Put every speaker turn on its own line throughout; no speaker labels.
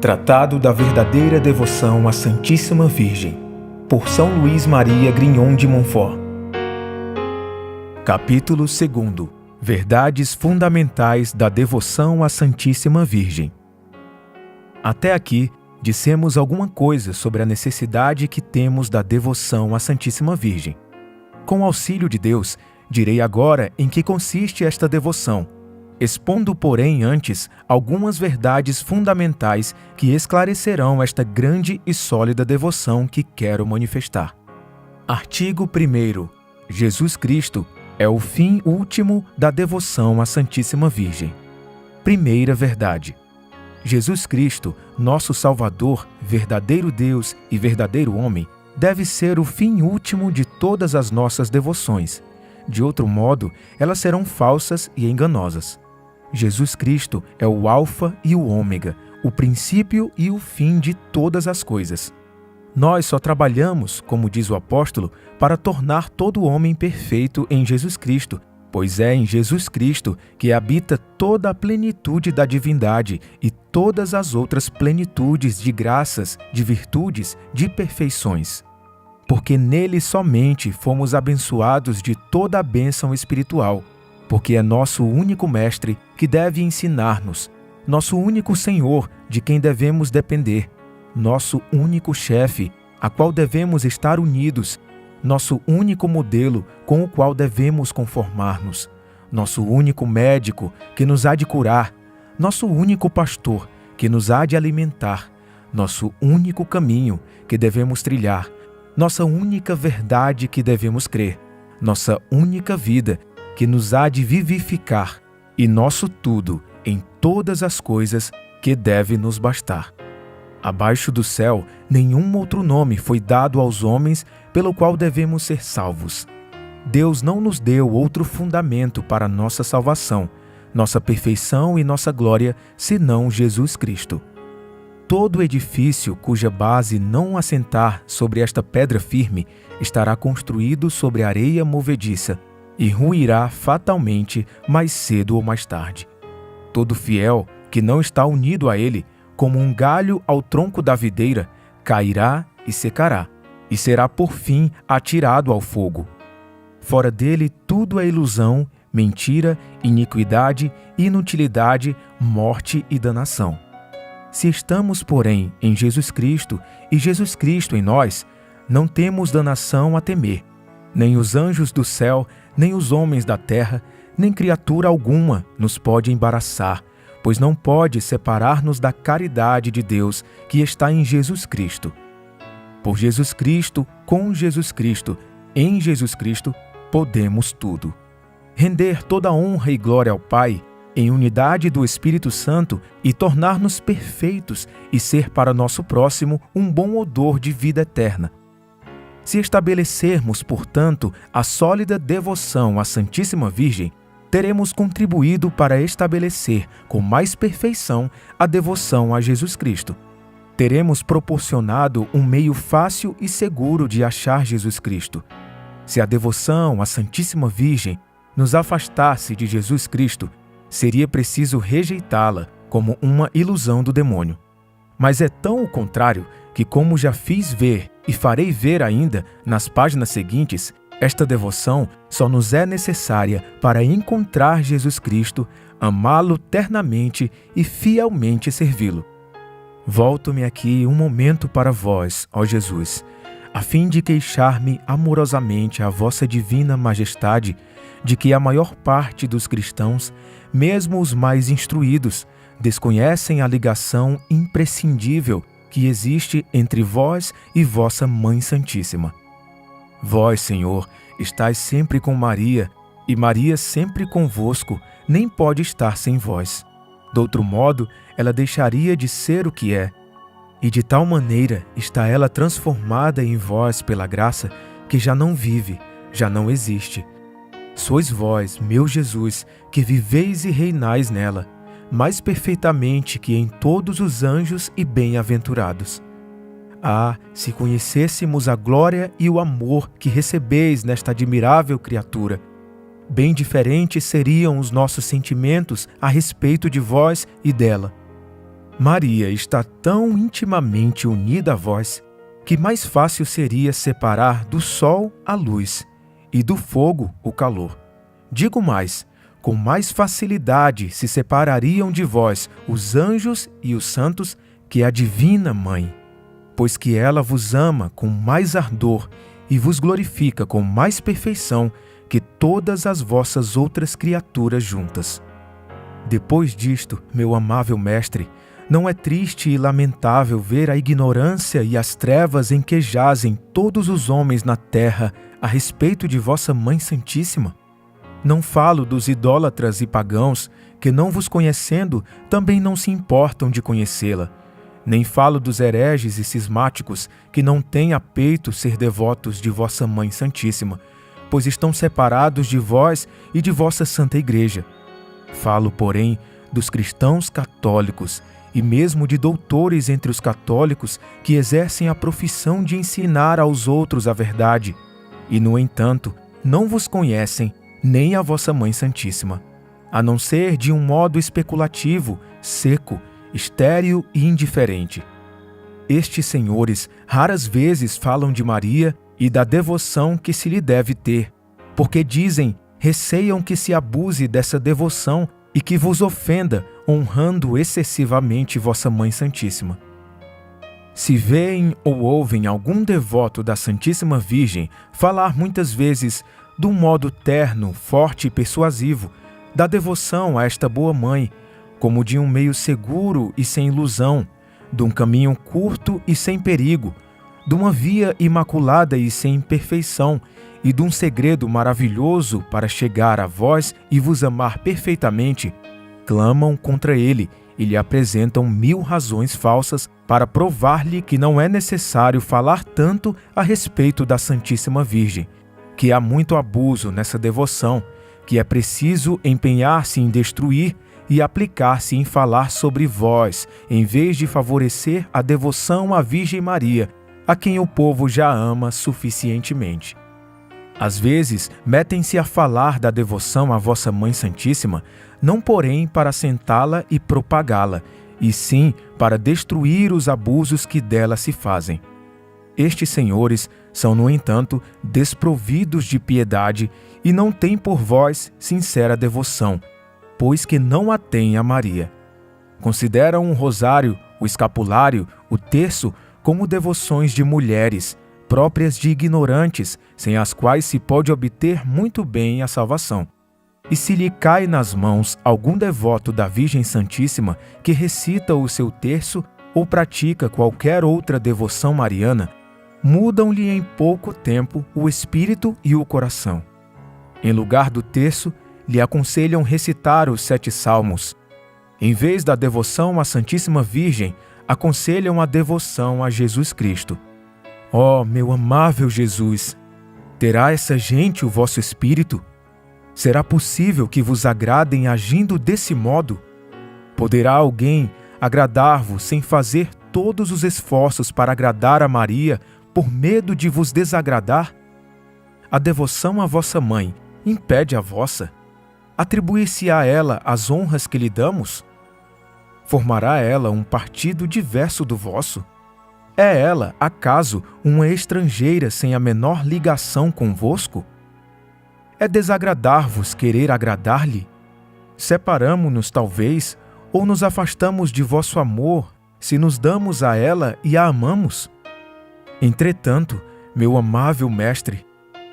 Tratado da verdadeira devoção à Santíssima Virgem, por São Luís Maria Grignon de Montfort. Capítulo 2. Verdades fundamentais da devoção à Santíssima Virgem. Até aqui, dissemos alguma coisa sobre a necessidade que temos da devoção à Santíssima Virgem. Com o auxílio de Deus, direi agora em que consiste esta devoção, expondo, porém, antes algumas verdades fundamentais que esclarecerão esta grande e sólida devoção que quero manifestar. Artigo 1º. Jesus Cristo é o fim último da devoção à Santíssima Virgem. Primeira verdade. Jesus Cristo, nosso Salvador, verdadeiro Deus e verdadeiro homem, deve ser o fim último de todas as nossas devoções. De outro modo, elas serão falsas e enganosas. Jesus Cristo é o Alfa e o Ômega, o princípio e o fim de todas as coisas. Nós só trabalhamos, como diz o apóstolo, para tornar todo homem perfeito em Jesus Cristo, pois é em Jesus Cristo que habita toda a plenitude da divindade e todas as outras plenitudes de graças, de virtudes, de perfeições. Porque nele somente fomos abençoados de toda a bênção espiritual, porque é nosso único Mestre que deve ensinar-nos, nosso único Senhor de quem devemos depender, nosso único chefe, a qual devemos estar unidos, nosso único modelo com o qual devemos conformar-nos, nosso único médico que nos há de curar, nosso único pastor que nos há de alimentar, nosso único caminho que devemos trilhar, nossa única verdade que devemos crer, nossa única vida que nos há de vivificar, e nosso tudo em todas as coisas que deve nos bastar. Abaixo do céu, nenhum outro nome foi dado aos homens pelo qual devemos ser salvos. Deus não nos deu outro fundamento para nossa salvação, nossa perfeição e nossa glória, senão Jesus Cristo. Todo edifício cuja base não assentar sobre esta pedra firme estará construído sobre areia movediça e ruirá fatalmente mais cedo ou mais tarde. Todo fiel que não está unido a ele, como um galho ao tronco da videira, cairá e secará, e será por fim atirado ao fogo. Fora dele tudo é ilusão, mentira, iniquidade, inutilidade, morte e danação. Se estamos, porém, em Jesus Cristo e Jesus Cristo em nós, não temos danação a temer, nem os anjos do céu, nem os homens da terra, nem criatura alguma nos pode embaraçar, pois não pode separar-nos da caridade de Deus que está em Jesus Cristo. Por Jesus Cristo, com Jesus Cristo, em Jesus Cristo, podemos tudo. Render toda honra e glória ao Pai, em unidade do Espírito Santo, e tornar-nos perfeitos e ser para nosso próximo um bom odor de vida eterna. Se estabelecermos, portanto, a sólida devoção à Santíssima Virgem, teremos contribuído para estabelecer com mais perfeição a devoção a Jesus Cristo. Teremos proporcionado um meio fácil e seguro de achar Jesus Cristo. Se a devoção à Santíssima Virgem nos afastasse de Jesus Cristo, seria preciso rejeitá-la como uma ilusão do demônio. Mas é tão o contrário que, como já fiz ver e farei ver ainda nas páginas seguintes, esta devoção só nos é necessária para encontrar Jesus Cristo, amá-lo ternamente e fielmente servi-lo. Volto-me aqui um momento para vós, ó Jesus, a fim de queixar-me amorosamente à vossa divina majestade de que a maior parte dos cristãos, mesmo os mais instruídos, desconhecem a ligação imprescindível que existe entre vós e vossa Mãe Santíssima. Vós, Senhor, estáis sempre com Maria, e Maria sempre convosco, nem pode estar sem vós. De outro modo, ela deixaria de ser o que é, e de tal maneira está ela transformada em vós pela graça, que já não vive, já não existe. Sois vós, meu Jesus, que viveis e reinais nela, mais perfeitamente que em todos os anjos e bem-aventurados. Ah, se conhecêssemos a glória e o amor que recebeis nesta admirável criatura, bem diferentes seriam os nossos sentimentos a respeito de vós e dela. Maria está tão intimamente unida a vós que mais fácil seria separar do sol a luz e do fogo o calor. Digo mais, com mais facilidade se separariam de vós os anjos e os santos que a divina Mãe, pois que ela vos ama com mais ardor e vos glorifica com mais perfeição que todas as vossas outras criaturas juntas. Depois disto, meu amável Mestre, não é triste e lamentável ver a ignorância e as trevas em que jazem todos os homens na terra a respeito de vossa Mãe Santíssima? Não falo dos idólatras e pagãos, que não vos conhecendo, também não se importam de conhecê-la. Nem falo dos hereges e cismáticos, que não têm a peito ser devotos de vossa Mãe Santíssima, pois estão separados de vós e de vossa Santa Igreja. Falo, porém, dos cristãos católicos, e mesmo de doutores entre os católicos que exercem a profissão de ensinar aos outros a verdade, e, no entanto, não vos conhecem nem a vossa Mãe Santíssima, a não ser de um modo especulativo, seco, estéril e indiferente. Estes senhores raras vezes falam de Maria e da devoção que se lhe deve ter, porque receiam que se abuse dessa devoção e que vos ofenda, honrando excessivamente vossa Mãe Santíssima. Se veem ou ouvem algum devoto da Santíssima Virgem falar muitas vezes, de um modo terno, forte e persuasivo, da devoção a esta boa Mãe, como de um meio seguro e sem ilusão, de um caminho curto e sem perigo, de uma via imaculada e sem imperfeição, e de um segredo maravilhoso para chegar a vós e vos amar perfeitamente, clamam contra ele e lhe apresentam 1000 razões falsas para provar-lhe que não é necessário falar tanto a respeito da Santíssima Virgem, que há muito abuso nessa devoção, que é preciso empenhar-se em destruir e aplicar-se em falar sobre vós, em vez de favorecer a devoção à Virgem Maria, a quem o povo já ama suficientemente. Às vezes, metem-se a falar da devoção à vossa Mãe Santíssima, não porém para assentá-la e propagá-la, e sim para destruir os abusos que dela se fazem. Estes senhores são, no entanto, desprovidos de piedade e não têm por vós sincera devoção, pois que não a têm a Maria. Consideram o rosário, o escapulário, o terço como devoções de mulheres, próprias de ignorantes, sem as quais se pode obter muito bem a salvação. E se lhe cai nas mãos algum devoto da Virgem Santíssima que recita o seu terço ou pratica qualquer outra devoção mariana, mudam-lhe em pouco tempo o espírito e o coração. Em lugar do terço, lhe aconselham recitar os 7 salmos. Em vez da devoção à Santíssima Virgem, aconselham a devoção a Jesus Cristo. Ó, meu amável Jesus, terá essa gente o vosso espírito? Será possível que vos agradem agindo desse modo? Poderá alguém agradar-vos sem fazer todos os esforços para agradar a Maria por medo de vos desagradar? A devoção à vossa Mãe impede a vossa? Atribuir-se a ela as honras que lhe damos? Formará ela um partido diverso do vosso? É ela, acaso, uma estrangeira sem a menor ligação convosco? É desagradar-vos querer agradar-lhe? Separamo-nos, talvez, ou nos afastamos de vosso amor, se nos damos a ela e a amamos? Entretanto, meu amável Mestre,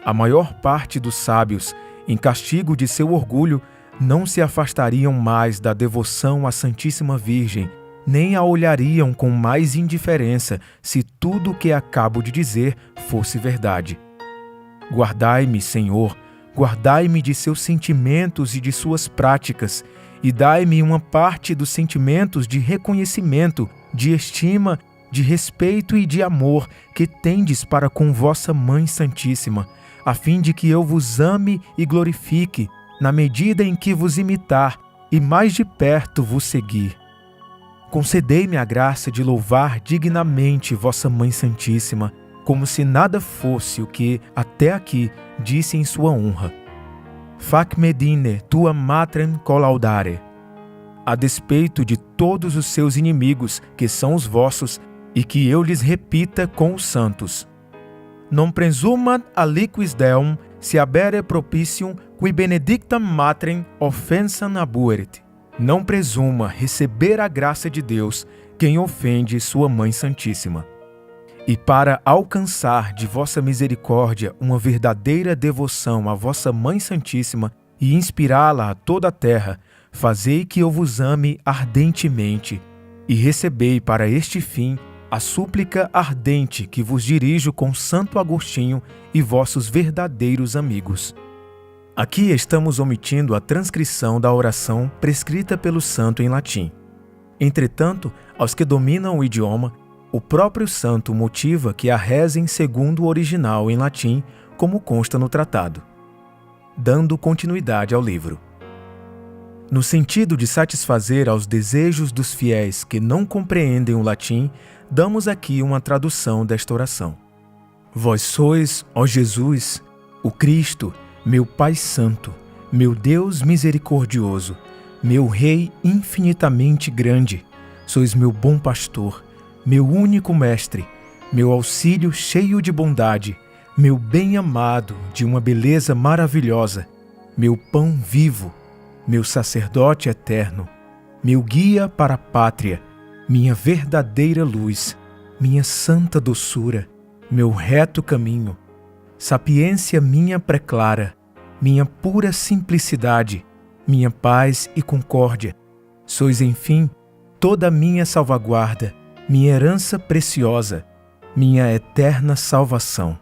a maior parte dos sábios, em castigo de seu orgulho, não se afastariam mais da devoção à Santíssima Virgem, nem a olhariam com mais indiferença se tudo o que acabo de dizer fosse verdade. Guardai-me, Senhor, guardai-me de seus sentimentos e de suas práticas, e dai-me uma parte dos sentimentos de reconhecimento, de estima, de respeito e de amor que tendes para com vossa Mãe Santíssima, a fim de que eu vos ame e glorifique, na medida em que vos imitar e mais de perto vos seguir. Concedei-me a graça de louvar dignamente vossa Mãe Santíssima, como se nada fosse o que, até aqui, disse em sua honra. Fac me dine tua matrem collaudare. a despeito de todos os seus inimigos, que são os vossos, e que eu lhes repita com os santos. Non presumat aliquis Deum, se habere propitium, qui benedictam matrem offensam abuerit. Não presuma receber a graça de Deus quem ofende sua Mãe Santíssima. E para alcançar de vossa misericórdia uma verdadeira devoção à vossa Mãe Santíssima e inspirá-la a toda a terra, fazei que eu vos ame ardentemente, e recebei para este fim a súplica ardente que vos dirijo com Santo Agostinho e vossos verdadeiros amigos. Aqui estamos omitindo a transcrição da oração prescrita pelo santo em latim. Entretanto, aos que dominam o idioma, o próprio santo motiva que a rezem segundo o original em latim, como consta no tratado. Dando continuidade ao livro. No sentido de satisfazer aos desejos dos fiéis que não compreendem o latim, damos aqui uma tradução desta oração. Vós sois, ó Jesus, o Cristo, meu Pai Santo, meu Deus misericordioso, meu Rei infinitamente grande, sois meu bom pastor, meu único mestre, meu auxílio cheio de bondade, meu bem-amado de uma beleza maravilhosa, meu pão vivo, meu sacerdote eterno, meu guia para a pátria, minha verdadeira luz, minha santa doçura, meu reto caminho, sapiência minha preclara, minha pura simplicidade, minha paz e concórdia. Sois, enfim, toda a minha salvaguarda, minha herança preciosa, minha eterna salvação.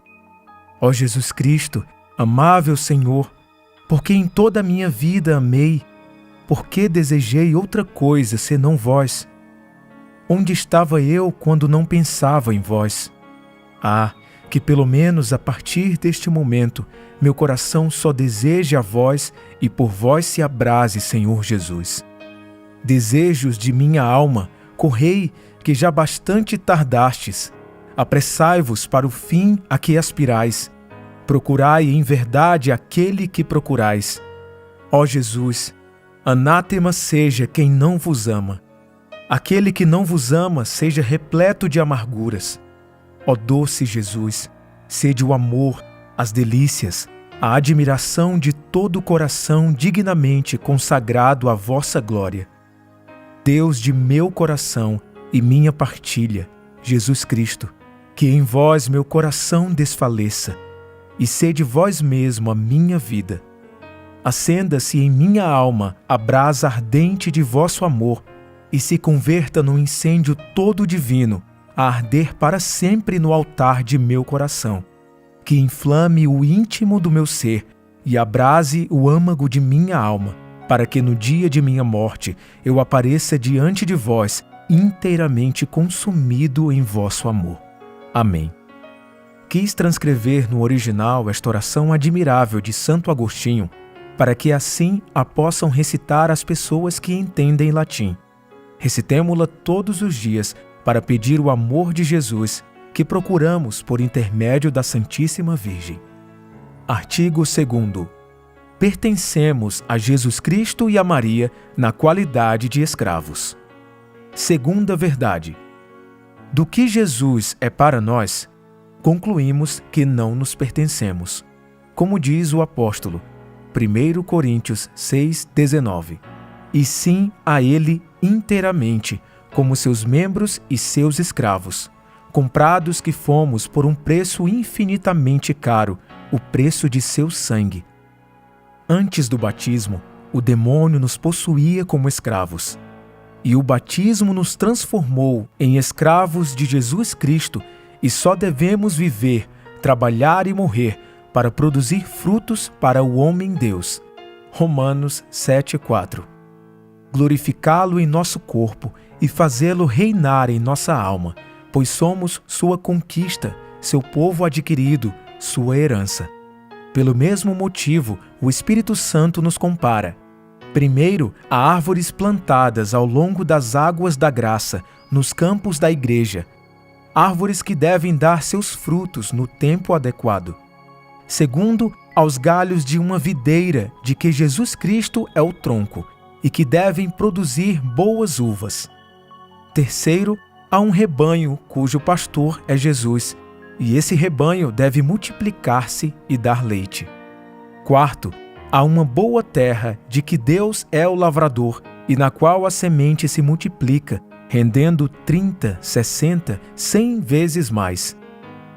Ó Jesus Cristo, amável Senhor, porque em toda a minha vida amei, porque desejei outra coisa senão vós? Onde estava eu quando não pensava em vós? Ah, que pelo menos a partir deste momento meu coração só deseje a vós e por vós se abrase, Senhor Jesus. Desejos de minha alma, correi, que já bastante tardastes. Apressai-vos para o fim a que aspirais. Procurai em verdade aquele que procurais. Ó Jesus, anátema seja quem não vos ama. Aquele que não vos ama seja repleto de amarguras. Ó doce Jesus, sede o amor, as delícias, a admiração de todo o coração dignamente consagrado à vossa glória. Deus de meu coração e minha partilha, Jesus Cristo, que em vós meu coração desfaleça, e sede vós mesmo a minha vida. Acenda-se em minha alma a brasa ardente de vosso amor, e se converta num incêndio todo divino, a arder para sempre no altar de meu coração, que inflame o íntimo do meu ser e abrase o âmago de minha alma, para que no dia de minha morte eu apareça diante de vós inteiramente consumido em vosso amor. Amém. Quis transcrever no original esta oração admirável de Santo Agostinho, para que assim a possam recitar as pessoas que entendem latim. Recitemo-la todos os dias para pedir o amor de Jesus que procuramos por intermédio da Santíssima Virgem. Artigo 2º. Pertencemos a Jesus Cristo e a Maria na qualidade de escravos. Segunda verdade. Do que Jesus é para nós, concluímos que não nos pertencemos. Como diz o apóstolo, 1 Coríntios 6,19. E sim a Ele inteiramente, como seus membros e seus escravos, comprados que fomos por um preço infinitamente caro, o preço de seu sangue. Antes do batismo, o demônio nos possuía como escravos. E o batismo nos transformou em escravos de Jesus Cristo e só devemos viver, trabalhar e morrer para produzir frutos para o homem-Deus. Romanos 7,4. Glorificá-lo em nosso corpo e fazê-lo reinar em nossa alma, pois somos sua conquista, seu povo adquirido, sua herança. Pelo mesmo motivo, o Espírito Santo nos compara, primeiro, a árvores plantadas ao longo das águas da graça, nos campos da igreja, árvores que devem dar seus frutos no tempo adequado. Segundo, aos galhos de uma videira de que Jesus Cristo é o tronco, e que devem produzir boas uvas. Terceiro, há um rebanho cujo pastor é Jesus, e esse rebanho deve multiplicar-se e dar leite. Quarto, há uma boa terra de que Deus é o lavrador e na qual a semente se multiplica, rendendo 30, 60, 100 vezes mais.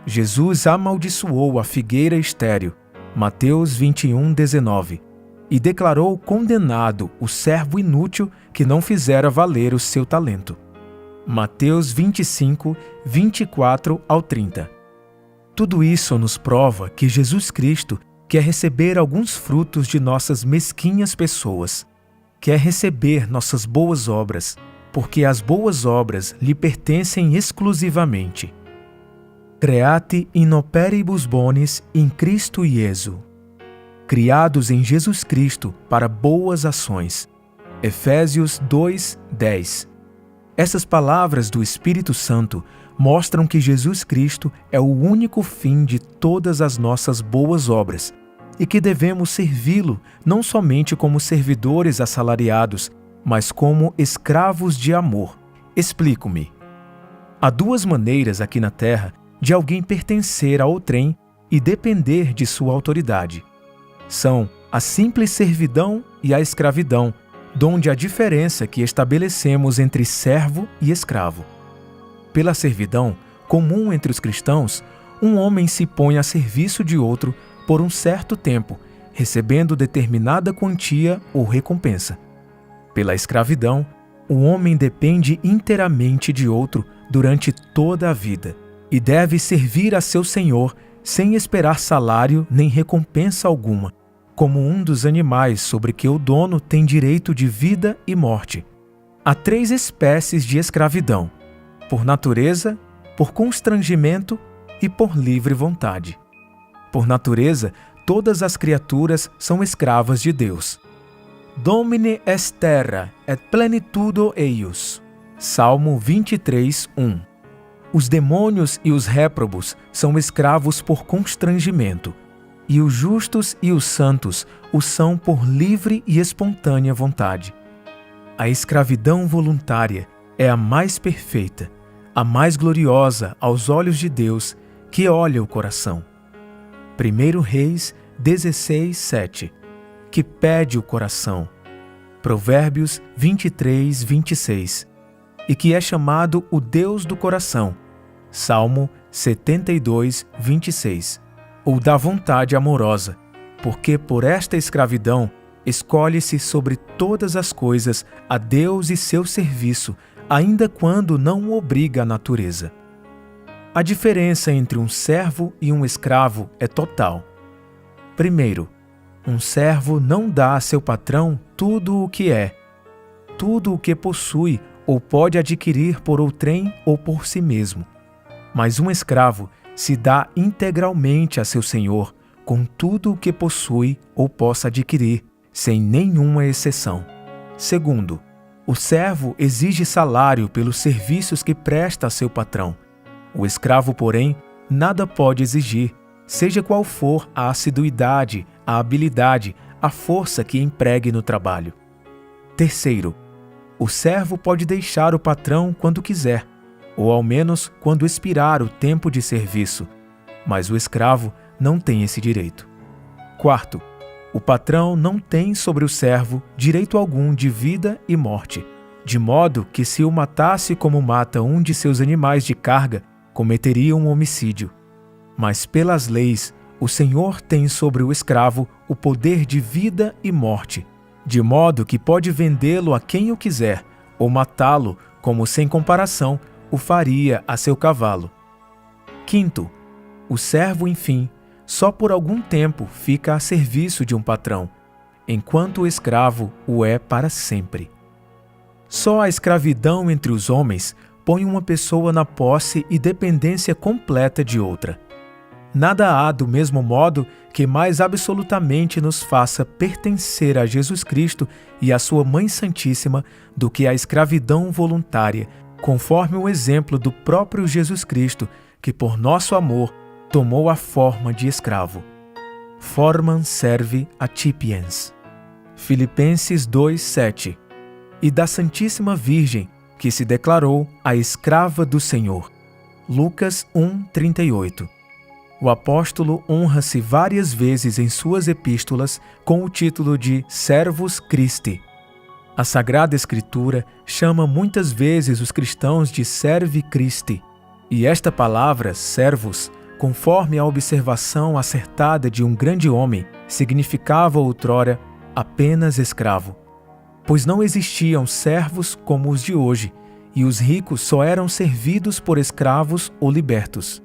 Jesus amaldiçoou a figueira estéril, Mateus 21:19, e declarou condenado o servo inútil que não fizera valer o seu talento. Mateus 25, 24 ao 30. Tudo isso nos prova que Jesus Cristo quer receber alguns frutos de nossas mesquinhas pessoas, quer receber nossas boas obras, porque as boas obras lhe pertencem exclusivamente. Create in operibus bonis in Cristo Iesu. Criados em Jesus Cristo para boas ações. Efésios 2:10. Essas palavras do Espírito Santo mostram que Jesus Cristo é o único fim de todas as nossas boas obras e que devemos servi-lo não somente como servidores assalariados, mas como escravos de amor. Explico-me. Há duas maneiras aqui na Terra de alguém pertencer a outrem e depender de sua autoridade. São a simples servidão e a escravidão, donde a diferença que estabelecemos entre servo e escravo. Pela servidão, comum entre os cristãos, um homem se põe a serviço de outro por um certo tempo, recebendo determinada quantia ou recompensa. Pela escravidão, o homem depende inteiramente de outro durante toda a vida e deve servir a seu senhor sem esperar salário nem recompensa alguma, como um dos animais sobre que o dono tem direito de vida e morte. Há 3 espécies de escravidão: por natureza, por constrangimento e por livre vontade. Por natureza, todas as criaturas são escravas de Deus. Domine est terra et plenitudo eius. Salmo 23:1. Os demônios e os réprobos são escravos por constrangimento, e os justos e os santos o são por livre e espontânea vontade. A escravidão voluntária é a mais perfeita, a mais gloriosa aos olhos de Deus, que olha o coração. 1 Reis 16:7, que pede o coração. Provérbios 23:26, e que é chamado o Deus do coração. Salmo 72:26, ou da vontade amorosa, porque por esta escravidão escolhe-se sobre todas as coisas a Deus e seu serviço, ainda quando não o obriga a natureza. A diferença entre um servo e um escravo é total. Primeiro, um servo não dá a seu patrão tudo o que é, tudo o que possui ou pode adquirir por outrem ou por si mesmo. Mas um escravo se dá integralmente a seu senhor, com tudo o que possui ou possa adquirir, sem nenhuma exceção. Segundo, o servo exige salário pelos serviços que presta a seu patrão. O escravo, porém, nada pode exigir, seja qual for a assiduidade, a habilidade, a força que empregue no trabalho. Terceiro, o servo pode deixar o patrão quando quiser, ou ao menos quando expirar o tempo de serviço, mas o escravo não tem esse direito. Quarto, o patrão não tem sobre o servo direito algum de vida e morte, de modo que se o matasse como mata um de seus animais de carga, cometeria um homicídio. Mas pelas leis, o Senhor tem sobre o escravo o poder de vida e morte, de modo que pode vendê-lo a quem o quiser, ou matá-lo, como sem comparação o faria a seu cavalo. Quinto, o servo, enfim, só por algum tempo fica a serviço de um patrão, enquanto o escravo o é para sempre. Só a escravidão entre os homens põe uma pessoa na posse e dependência completa de outra. Nada há do mesmo modo que mais absolutamente nos faça pertencer a Jesus Cristo e a sua Mãe Santíssima do que a escravidão voluntária, conforme o exemplo do próprio Jesus Cristo, que por nosso amor tomou a forma de escravo. Formam servi acipiens. Filipenses 2:7, e da Santíssima Virgem, que se declarou a escrava do Senhor. Lucas 1:38. O apóstolo honra-se várias vezes em suas epístolas com o título de Servus Christi. A Sagrada Escritura chama muitas vezes os cristãos de Servi Christi, e esta palavra, servus, conforme a observação acertada de um grande homem, significava outrora apenas escravo. Pois não existiam servos como os de hoje, e os ricos só eram servidos por escravos ou libertos.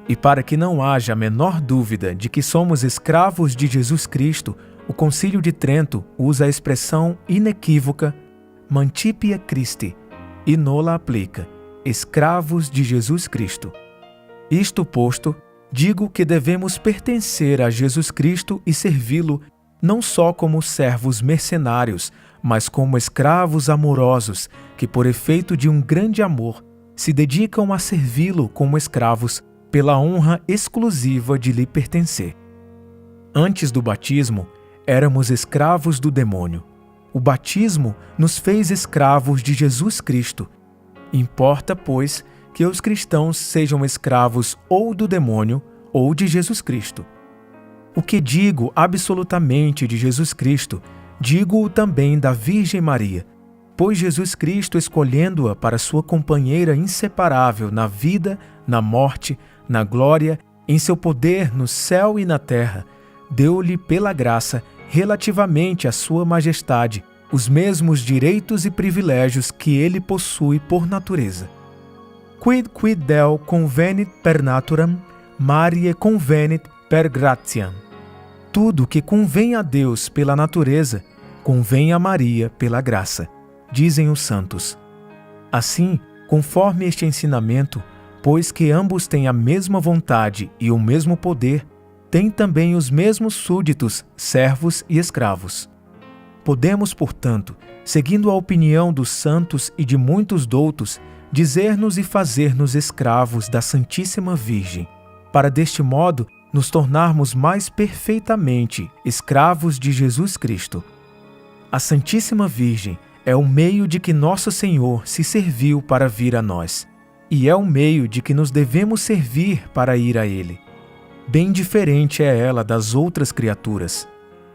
E para que não haja a menor dúvida de que somos escravos de Jesus Cristo, o Concílio de Trento usa a expressão inequívoca Mancipia Christi e nola aplica, escravos de Jesus Cristo. Isto posto, digo que devemos pertencer a Jesus Cristo e servi-lo não só como servos mercenários, mas como escravos amorosos que, por efeito de um grande amor, se dedicam a servi-lo como escravos pela honra exclusiva de lhe pertencer. Antes do batismo, éramos escravos do demônio. O batismo nos fez escravos de Jesus Cristo. Importa, pois, que os cristãos sejam escravos ou do demônio ou de Jesus Cristo. O que digo absolutamente de Jesus Cristo, digo-o também da Virgem Maria, pois Jesus Cristo, escolhendo-a para sua companheira inseparável na vida, na morte, na glória, em seu poder no céu e na terra, deu-lhe pela graça, relativamente à sua majestade, os mesmos direitos e privilégios que ele possui por natureza. Quid Deo convenit per naturam, Mariae convenit per gratiam. Tudo que convém a Deus pela natureza, convém a Maria pela graça, dizem os santos. Assim, conforme este ensinamento, pois que ambos têm a mesma vontade e o mesmo poder, têm também os mesmos súditos, servos e escravos. Podemos, portanto, seguindo a opinião dos santos e de muitos doutos, dizer-nos e fazer-nos escravos da Santíssima Virgem, para deste modo nos tornarmos mais perfeitamente escravos de Jesus Cristo. A Santíssima Virgem é o meio de que nosso Senhor se serviu para vir a nós, e é o meio de que nos devemos servir para ir a Ele. Bem diferente é ela das outras criaturas,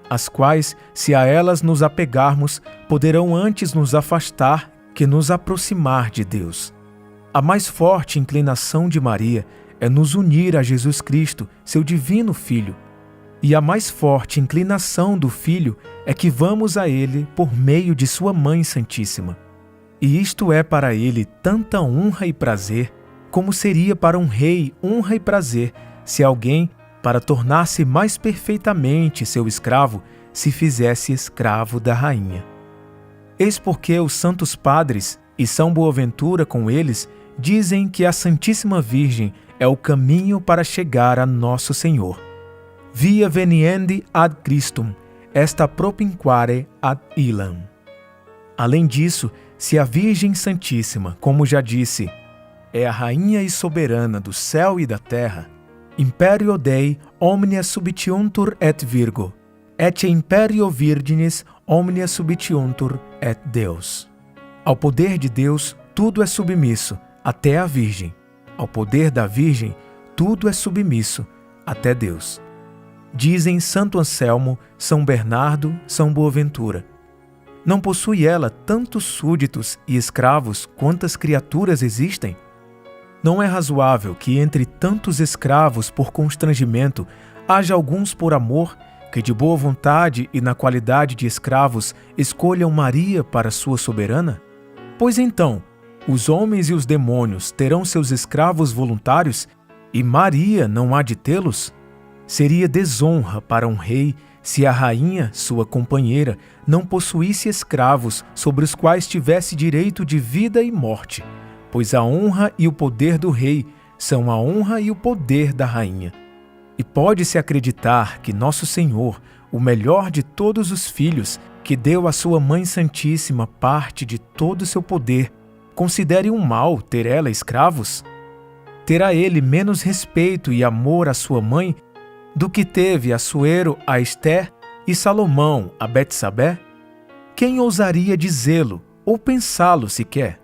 as quais, se a elas nos apegarmos, poderão antes nos afastar que nos aproximar de Deus. A mais forte inclinação de Maria é nos unir a Jesus Cristo, seu divino Filho, e a mais forte inclinação do Filho é que vamos a Ele por meio de sua Mãe Santíssima. E isto é para Ele tanta honra e prazer, como seria para um rei honra e prazer, se alguém, para tornar-se mais perfeitamente seu escravo, se fizesse escravo da rainha. Eis porque os santos padres, e São Boaventura com eles, dizem que a Santíssima Virgem é o caminho para chegar a nosso Senhor. Via veniendi ad Christum, esta propinquare ad illam. Além disso, se a Virgem Santíssima, como já disse, é a Rainha e Soberana do céu e da terra, imperio Dei omnia subitiuntur et Virgo, et imperio Virginis omnia subitiuntur et Deus. Ao poder de Deus, tudo é submisso, até a Virgem. Ao poder da Virgem, tudo é submisso, até Deus. Dizem Santo Anselmo, São Bernardo, São Boaventura. Não possui ela tantos súditos e escravos quantas criaturas existem? Não é razoável que entre tantos escravos por constrangimento haja alguns por amor que de boa vontade e na qualidade de escravos escolham Maria para sua soberana? Pois então, os homens e os demônios terão seus escravos voluntários e Maria não há de tê-los? Seria desonra para um rei se a rainha, sua companheira, não possuísse escravos sobre os quais tivesse direito de vida e morte, pois a honra e o poder do rei são a honra e o poder da rainha. E pode-se acreditar que nosso Senhor, o melhor de todos os filhos, que deu à sua Mãe Santíssima parte de todo o seu poder, considere um mal ter ela escravos? Terá ele menos respeito e amor à sua mãe do que teve Assuero a Esther e Salomão a Betsabé? Quem ousaria dizê-lo ou pensá-lo sequer?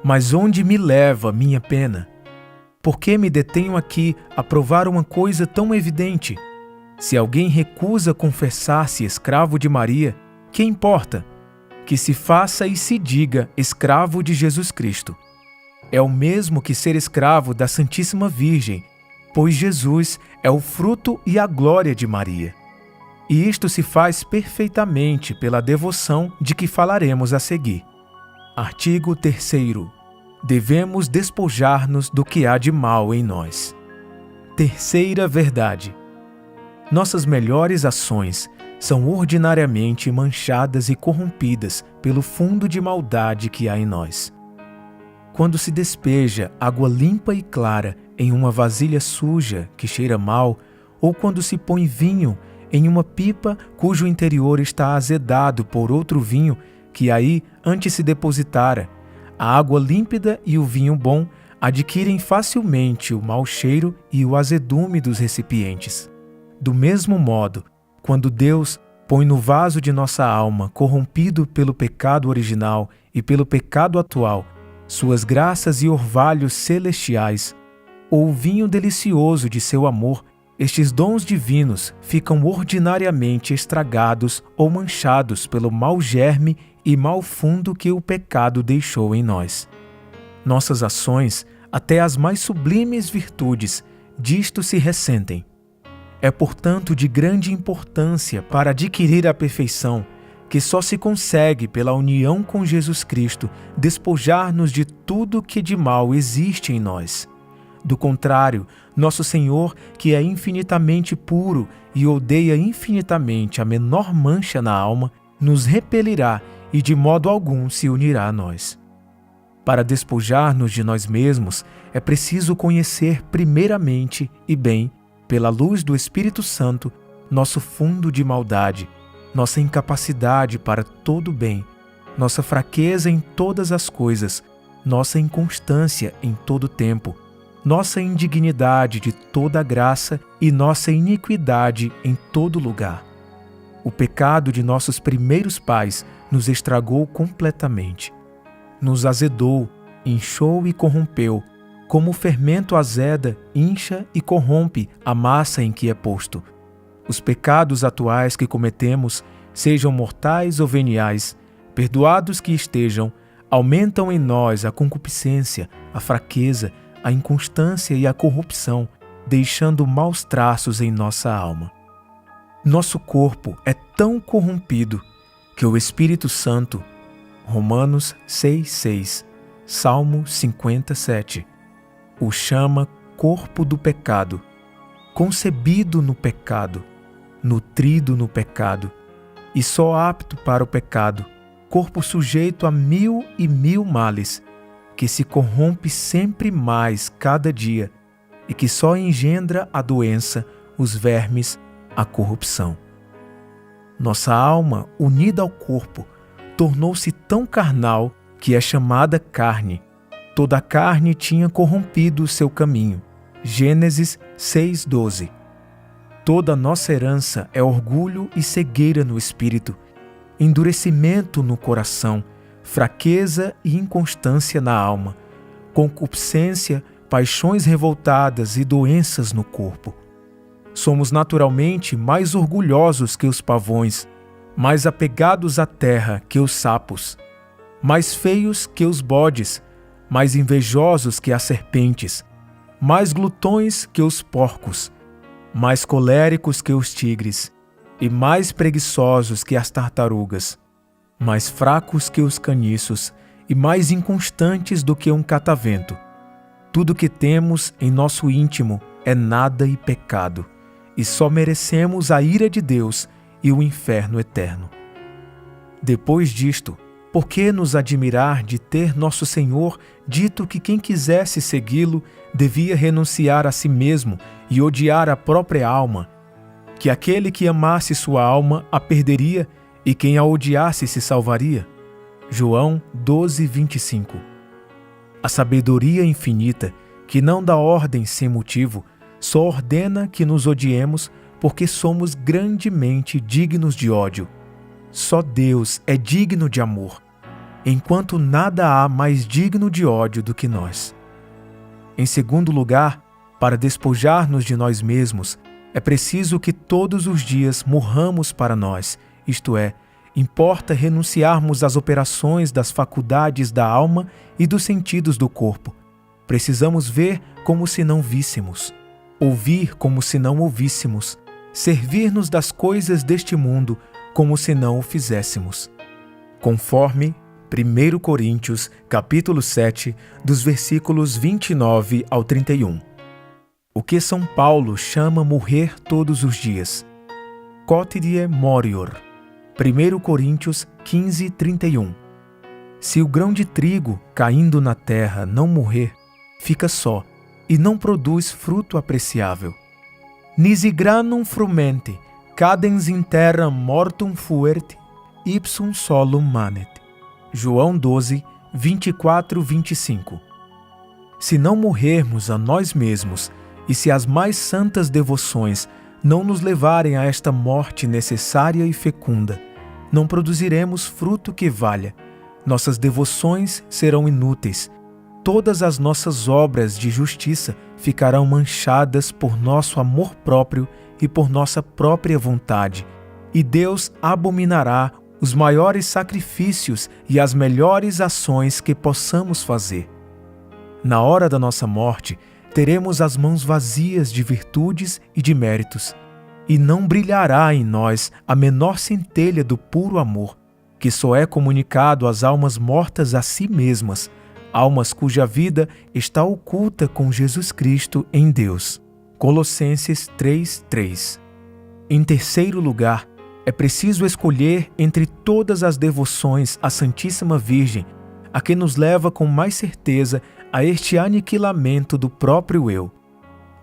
Mas onde me leva minha pena? Por que me detenho aqui a provar uma coisa tão evidente? Se alguém recusa confessar-se escravo de Maria, que importa? Que se faça e se diga escravo de Jesus Cristo. É o mesmo que ser escravo da Santíssima Virgem, pois Jesus é o fruto e a glória de Maria. E isto se faz perfeitamente pela devoção de que falaremos a seguir. Artigo 3º. Devemos despojar-nos do que há de mal em nós. Terceira verdade. Nossas melhores ações são ordinariamente manchadas e corrompidas pelo fundo de maldade que há em nós. Quando se despeja água limpa e clara em uma vasilha suja que cheira mal, ou quando se põe vinho em uma pipa cujo interior está azedado por outro vinho que aí antes se depositara, a água límpida e o vinho bom adquirem facilmente o mau cheiro e o azedume dos recipientes. Do mesmo modo, quando Deus põe no vaso de nossa alma, corrompido pelo pecado original e pelo pecado atual, suas graças e orvalhos celestiais, ou o vinho delicioso de seu amor, estes dons divinos ficam ordinariamente estragados ou manchados pelo mau germe e mau fundo que o pecado deixou em nós. Nossas ações, até as mais sublimes virtudes, disto se ressentem. É, portanto, de grande importância para adquirir a perfeição, que só se consegue pela união com Jesus Cristo, despojar-nos de tudo que de mal existe em nós. Do contrário, nosso Senhor, que é infinitamente puro e odeia infinitamente a menor mancha na alma, nos repelirá e de modo algum se unirá a nós. Para despojar-nos de nós mesmos, é preciso conhecer primeiramente e bem, pela luz do Espírito Santo, nosso fundo de maldade, nossa incapacidade para todo bem, nossa fraqueza em todas as coisas, nossa inconstância em todo tempo, nossa indignidade de toda graça e nossa iniquidade em todo lugar. O pecado de nossos primeiros pais nos estragou completamente. Nos azedou, inchou e corrompeu, como o fermento azeda, incha e corrompe a massa em que é posto. Os pecados atuais que cometemos, sejam mortais ou veniais, perdoados que estejam, aumentam em nós a concupiscência, a fraqueza, a inconstância e a corrupção, deixando maus traços em nossa alma. Nosso corpo é tão corrompido que o Espírito Santo, Romanos 6,6, Salmo 57, o chama corpo do pecado, concebido no pecado, nutrido no pecado, e só apto para o pecado, corpo sujeito a 1000 males, que se corrompe sempre mais cada dia, e que só engendra a doença, os vermes, a corrupção. Nossa alma, unida ao corpo, tornou-se tão carnal que é chamada carne. Toda a carne tinha corrompido o seu caminho. Gênesis 6,12. Toda nossa herança é orgulho e cegueira no espírito, endurecimento no coração, fraqueza e inconstância na alma, concupiscência, paixões revoltadas e doenças no corpo. Somos naturalmente mais orgulhosos que os pavões, mais apegados à terra que os sapos, mais feios que os bodes, mais invejosos que as serpentes, mais glutões que os porcos, mais coléricos que os tigres, e mais preguiçosos que as tartarugas, mais fracos que os caniços, e mais inconstantes do que um catavento. Tudo que temos em nosso íntimo é nada e pecado, e só merecemos a ira de Deus e o inferno eterno. Depois disto, por que nos admirar de ter nosso Senhor dito que quem quisesse segui-lo devia renunciar a si mesmo e odiar a própria alma, que aquele que amasse sua alma a perderia e quem a odiasse se salvaria? João 12:25. A sabedoria infinita, que não dá ordem sem motivo, só ordena que nos odiemos porque somos grandemente dignos de ódio. só Deus é digno de amor, enquanto nada há mais digno de ódio do que nós. Em segundo lugar, para despojar-nos de nós mesmos, é preciso que todos os dias morramos para nós, isto é, importa renunciarmos às operações das faculdades da alma e dos sentidos do corpo. Precisamos ver como se não víssemos, ouvir como se não ouvíssemos, servir-nos das coisas deste mundo como se não o fizéssemos. Conforme 1 Coríntios, capítulo 7, dos versículos 29 ao 31. O que São Paulo chama morrer todos os dias. Quotidie morior. 1 Coríntios 15, 31. Se o grão de trigo, caindo na terra, não morrer, fica só, e não produz fruto apreciável. Nisi granum frumente, cadens in terra mortum fuert, ipsum solum manet. João 12, 24, 25. Se não morrermos a nós mesmos, e se as mais santas devoções não nos levarem a esta morte necessária e fecunda, não produziremos fruto que valha. Nossas devoções serão inúteis. Todas as nossas obras de justiça ficarão manchadas por nosso amor próprio e por nossa própria vontade, e Deus abominará os maiores sacrifícios e as melhores ações que possamos fazer. Na hora da nossa morte, teremos as mãos vazias de virtudes e de méritos, e não brilhará em nós a menor centelha do puro amor, que só é comunicado às almas mortas a si mesmas, almas cuja vida está oculta com Jesus Cristo em Deus. Colossenses 3:3. Em terceiro lugar, é preciso escolher entre todas as devoções à Santíssima Virgem a que nos leva com mais certeza a este aniquilamento do próprio eu.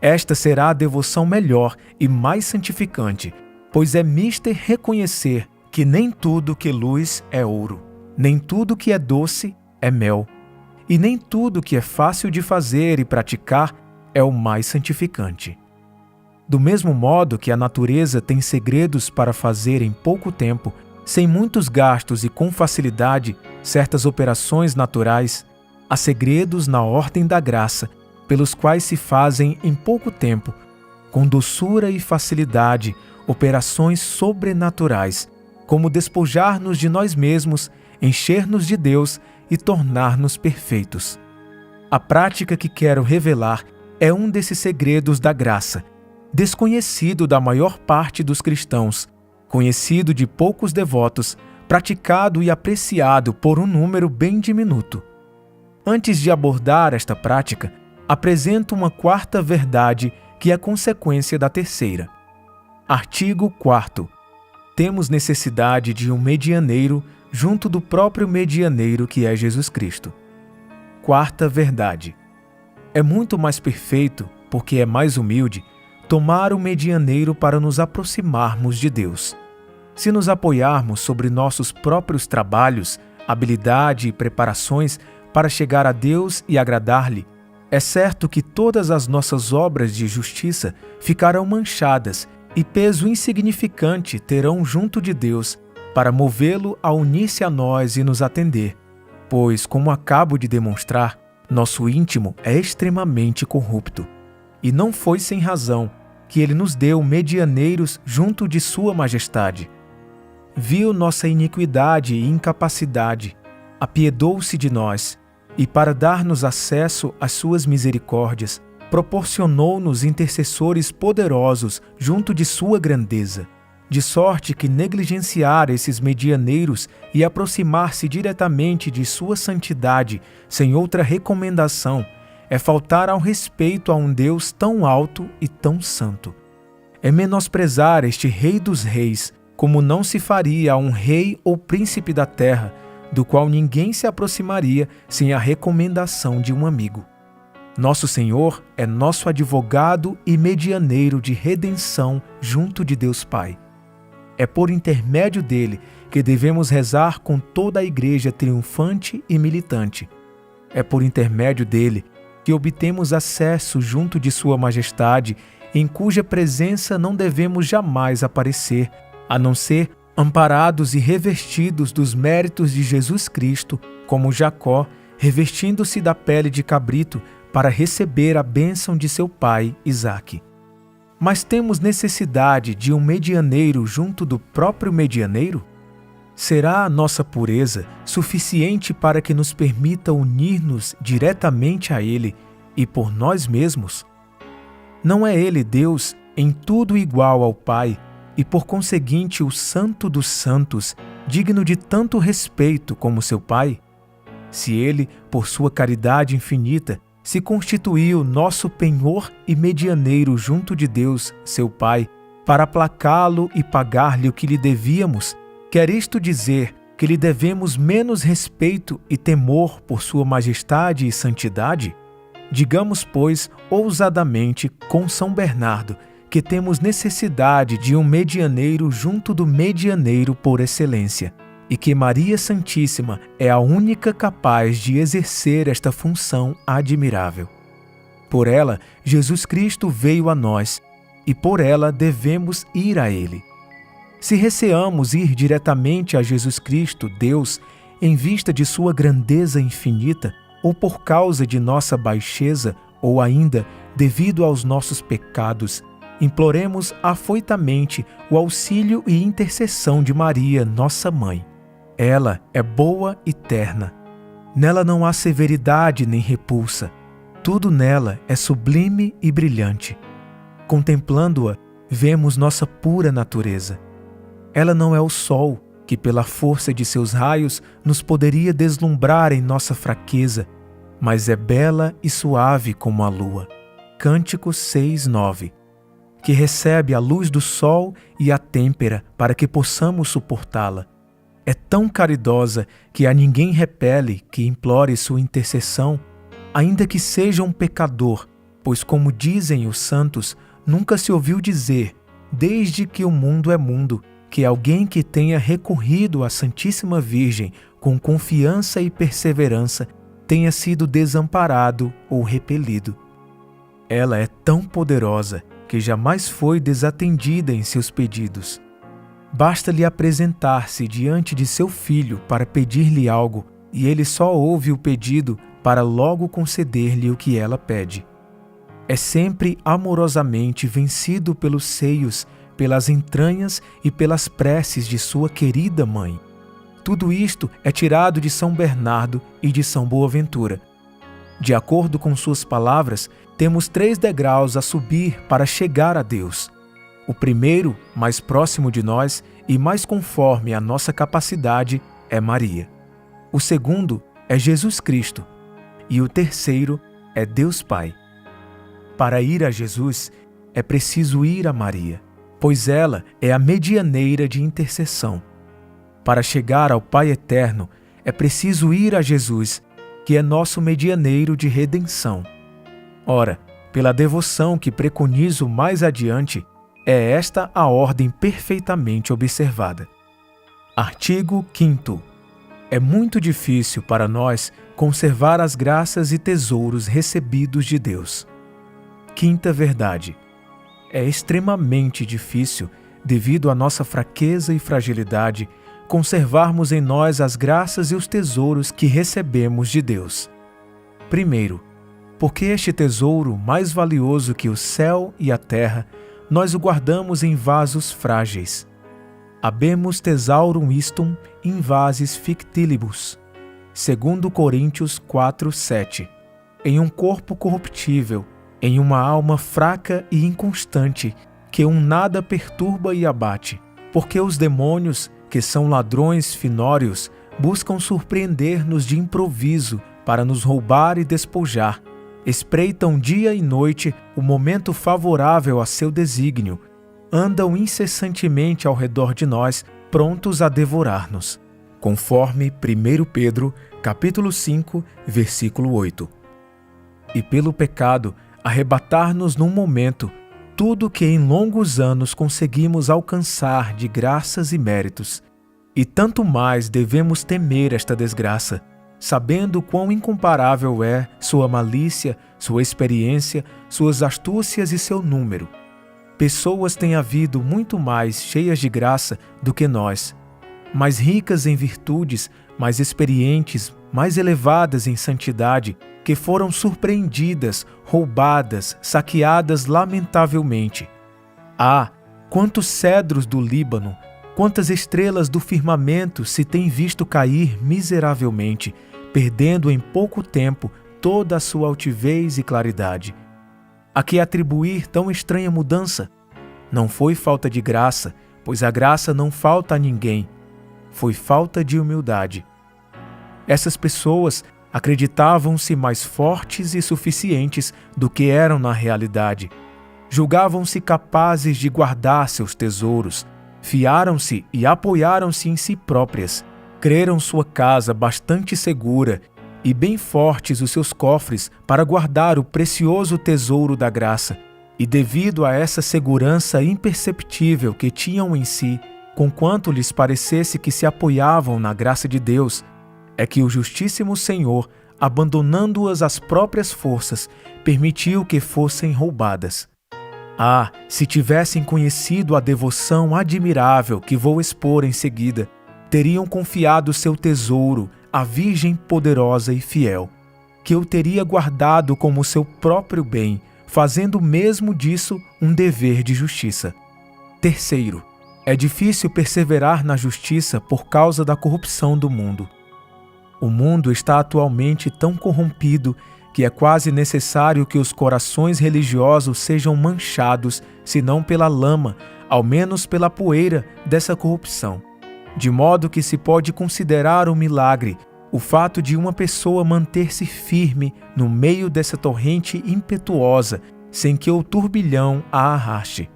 Esta será a devoção melhor e mais santificante, pois é mister reconhecer que nem tudo que luz é ouro, nem tudo que é doce é mel, e nem tudo que é fácil de fazer e praticar é o mais santificante. Do mesmo modo que a natureza tem segredos para fazer em pouco tempo, sem muitos gastos e com facilidade, certas operações naturais, há segredos na ordem da graça, pelos quais se fazem em pouco tempo, com doçura e facilidade, operações sobrenaturais, como despojar-nos de nós mesmos, encher-nos de Deus e tornar-nos perfeitos. A prática que quero revelar é um desses segredos da graça, desconhecido da maior parte dos cristãos, conhecido de poucos devotos, praticado e apreciado por um número bem diminuto. Antes de abordar esta prática, apresento uma quarta verdade que é consequência da terceira. Artigo 4º. Temos necessidade de um medianeiro junto do próprio medianeiro que é Jesus Cristo. Quarta verdade. É muito mais perfeito, porque é mais humilde, tomar o medianeiro para nos aproximarmos de Deus. Se nos apoiarmos sobre nossos próprios trabalhos, habilidade e preparações para chegar a Deus e agradar-lhe, é certo que todas as nossas obras de justiça ficarão manchadas e peso insignificante terão junto de Deus para movê-lo a unir-se a nós e nos atender, pois, como acabo de demonstrar, nosso íntimo é extremamente corrupto, e não foi sem razão que ele nos deu medianeiros junto de Sua Majestade. Viu nossa iniquidade e incapacidade, apiedou-se de nós, e para dar-nos acesso às suas misericórdias, proporcionou-nos intercessores poderosos junto de sua grandeza, de sorte que negligenciar esses medianeiros e aproximar-se diretamente de sua santidade sem outra recomendação é faltar ao respeito a um Deus tão alto e tão santo. É menosprezar este Rei dos Reis, como não se faria a um rei ou príncipe da terra, do qual ninguém se aproximaria sem a recomendação de um amigo. Nosso Senhor é nosso advogado e medianeiro de redenção junto de Deus Pai. É por intermédio dele que devemos rezar com toda a Igreja triunfante e militante. É por intermédio dele que obtemos acesso junto de Sua Majestade, em cuja presença não devemos jamais aparecer, a não ser amparados e revestidos dos méritos de Jesus Cristo, como Jacó, revestindo-se da pele de cabrito para receber a bênção de seu pai Isaque. Mas temos necessidade de um medianeiro junto do próprio medianeiro? Será a nossa pureza suficiente para que nos permita unir-nos diretamente a Ele e por nós mesmos? Não é Ele, Deus, em tudo igual ao Pai e, por conseguinte, o Santo dos Santos, digno de tanto respeito como seu Pai? Se Ele, por sua caridade infinita, se constituiu nosso penhor e medianeiro junto de Deus, seu Pai, para aplacá-lo e pagar-lhe o que lhe devíamos, quer isto dizer que lhe devemos menos respeito e temor por sua majestade e santidade? Digamos, pois, ousadamente com São Bernardo, que temos necessidade de um medianeiro junto do medianeiro por excelência, e que Maria Santíssima é a única capaz de exercer esta função admirável. Por ela, Jesus Cristo veio a nós, e por ela devemos ir a Ele. Se receamos ir diretamente a Jesus Cristo, Deus, em vista de sua grandeza infinita, ou por causa de nossa baixeza, ou ainda devido aos nossos pecados, imploremos afoitamente o auxílio e intercessão de Maria, nossa Mãe. Ela é boa e terna. Nela não há severidade nem repulsa. Tudo nela é sublime e brilhante. Contemplando-a, vemos nossa pura natureza. Ela não é o sol, que pela força de seus raios nos poderia deslumbrar em nossa fraqueza, mas é bela e suave como a lua. Cântico 6:9, que recebe a luz do sol e a têmpera para que possamos suportá-la. É tão caridosa que a ninguém repele que implore sua intercessão, ainda que seja um pecador, pois, como dizem os santos, nunca se ouviu dizer, desde que o mundo é mundo, que alguém que tenha recorrido à Santíssima Virgem com confiança e perseverança tenha sido desamparado ou repelido. Ela é tão poderosa que jamais foi desatendida em seus pedidos. Basta-lhe apresentar-se diante de seu filho para pedir-lhe algo, e ele só ouve o pedido para logo conceder-lhe o que ela pede. É sempre amorosamente vencido pelos seios, pelas entranhas e pelas preces de sua querida mãe. Tudo isto é tirado de São Bernardo e de São Boaventura. De acordo com suas palavras, temos 3 degraus a subir para chegar a Deus. O primeiro, mais próximo de nós e mais conforme à nossa capacidade, é Maria. O segundo é Jesus Cristo. E o terceiro é Deus Pai. Para ir a Jesus, é preciso ir a Maria, pois ela é a medianeira de intercessão. Para chegar ao Pai Eterno, é preciso ir a Jesus, que é nosso medianeiro de redenção. Ora, pela devoção que preconizo mais adiante, é esta a ordem perfeitamente observada. Artigo 5º. É muito difícil para nós conservar as graças e tesouros recebidos de Deus. Quinta verdade. É extremamente difícil, devido à nossa fraqueza e fragilidade, conservarmos em nós as graças e os tesouros que recebemos de Deus. Primeiro, porque este tesouro, mais valioso que o céu e a terra, nós o guardamos em vasos frágeis. Habemus thesaurum istum in vasis fictilibus. 2 Coríntios 4:7. Em um corpo corruptível, em uma alma fraca e inconstante, que nada perturba e abate, porque os demônios, que são ladrões finórios, buscam surpreender-nos de improviso para nos roubar e despojar. Espreitam dia e noite o momento favorável a seu desígnio, andam incessantemente ao redor de nós, prontos a devorar-nos. Conforme 1 Pedro, capítulo 5, versículo 8. E pelo pecado, arrebatar-nos num momento tudo que em longos anos conseguimos alcançar de graças e méritos. E tanto mais devemos temer esta desgraça, sabendo quão incomparável é sua malícia, sua experiência, suas astúcias e seu número. pessoas têm havido muito mais cheias de graça do que nós, mais ricas em virtudes, mais experientes, mais elevadas em santidade, que foram surpreendidas, roubadas, saqueadas lamentavelmente. Ah, quantos cedros do Líbano, quantas estrelas do firmamento se têm visto cair miseravelmente, perdendo em pouco tempo toda a sua altivez e claridade. A que atribuir tão estranha mudança? Não foi falta de graça, pois a graça não falta a ninguém. Foi falta de humildade. Essas pessoas acreditavam-se mais fortes e suficientes do que eram na realidade. Julgavam-se capazes de guardar seus tesouros, fiaram-se e apoiaram-se em si próprias, creram sua casa bastante segura e bem fortes os seus cofres para guardar o precioso tesouro da graça, e devido a essa segurança imperceptível que tinham em si, conquanto lhes parecesse que se apoiavam na graça de Deus, é que o Justíssimo Senhor, abandonando-as às próprias forças, permitiu que fossem roubadas. Ah, se tivessem conhecido a devoção admirável que vou expor em seguida, teriam confiado seu tesouro à Virgem poderosa e fiel, que eu teria guardado como seu próprio bem, fazendo mesmo disso um dever de justiça. Terceiro, é difícil perseverar na justiça por causa da corrupção do mundo. O mundo está atualmente tão corrompido que é quase necessário que os corações religiosos sejam manchados, se não pela lama, ao menos pela poeira dessa corrupção. De modo que se pode considerar um milagre o fato de uma pessoa manter-se firme no meio dessa torrente impetuosa, sem que o turbilhão a arraste.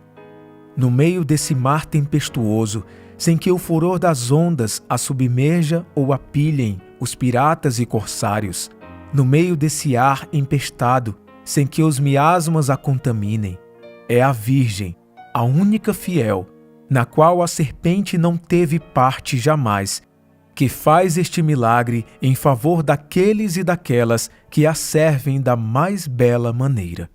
No meio desse mar tempestuoso, sem que o furor das ondas a submerja ou a pilhem os piratas e corsários. No meio desse ar empestado, sem que os miasmas a contaminem. É a Virgem, a única fiel, na qual a serpente não teve parte jamais, que faz este milagre em favor daqueles e daquelas que a servem da mais bela maneira.